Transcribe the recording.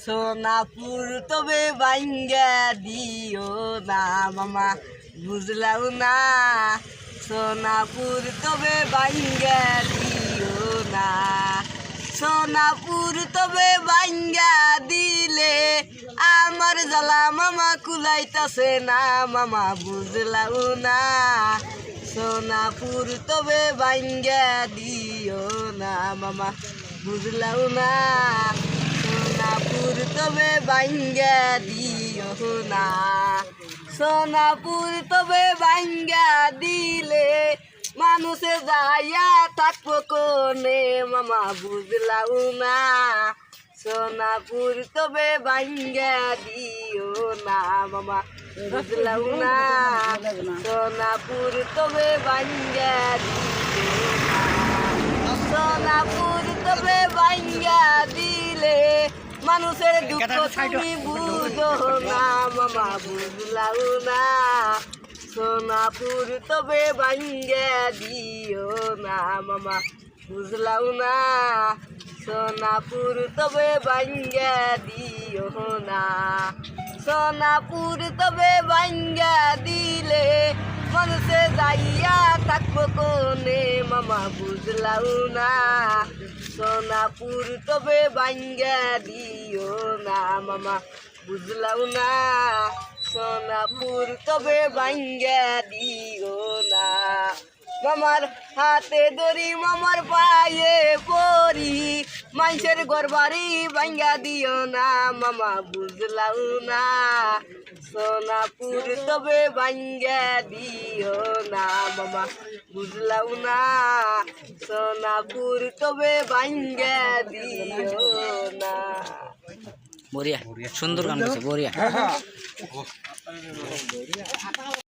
সোনাপুর তবে ভাঙ্গা দিও না মামা বুঝলাও না। সোনাপুর তবে ভাঙ্গা দিও না। সোনাপুর তবে ভাঙ্গা দিলে আমার জ্বালা মামা কুলাইতাছে না মামা বুঝলাও না। সোনাপুর তবে ভাঙ্গা দিও না মামা বুঝলাও না। সোনাপুর তবে ভাঙ্গা দিও না। সোনাপুর তবে ভাঙ্গা দিলে মানুষে যাইয়া থাকবো কোনে মামা বুঝলাও না। সোনাপুর তবে ভাঙ্গা দিও না মামা বুঝলাও না। সোনাপুর তবে ভাঙ্গা দিও না। সোনাপুর তবে ভাঙ্গা দিলে মানুষের দুঃখ তুমি বুঝো না মামা বুঝলাও না। সোনাপুর তবে ভাঙ্গা দিও না মামা বুঝলাও না। সোনাপুর তবে ভাঙ্গা দিও না। সোনাপুর তবে ভাঙ্গা দিলে মানুষে যাইয়া থাকবো কোনে মামা বুঝলাও না। সোনাপুর তবে ভাঙ্গা দিও না মামা বুঝলাও না। সোনাপুর তবে ভাঙ্গা দিও না। মামার হাতে ধরি মামার পায়ে পড়ি মানুষের ঘর বাড়ি ভাঙ্গা দিও না মামা বুঝলাও না। সোনাপুর তবে ভাঙ্গা দিও না মামা বুঝলাও না। সোনাপুর তবে ভাঙ্গা দিও না। বড়িয়া সুন্দর গান গাইছে বড়িয়া।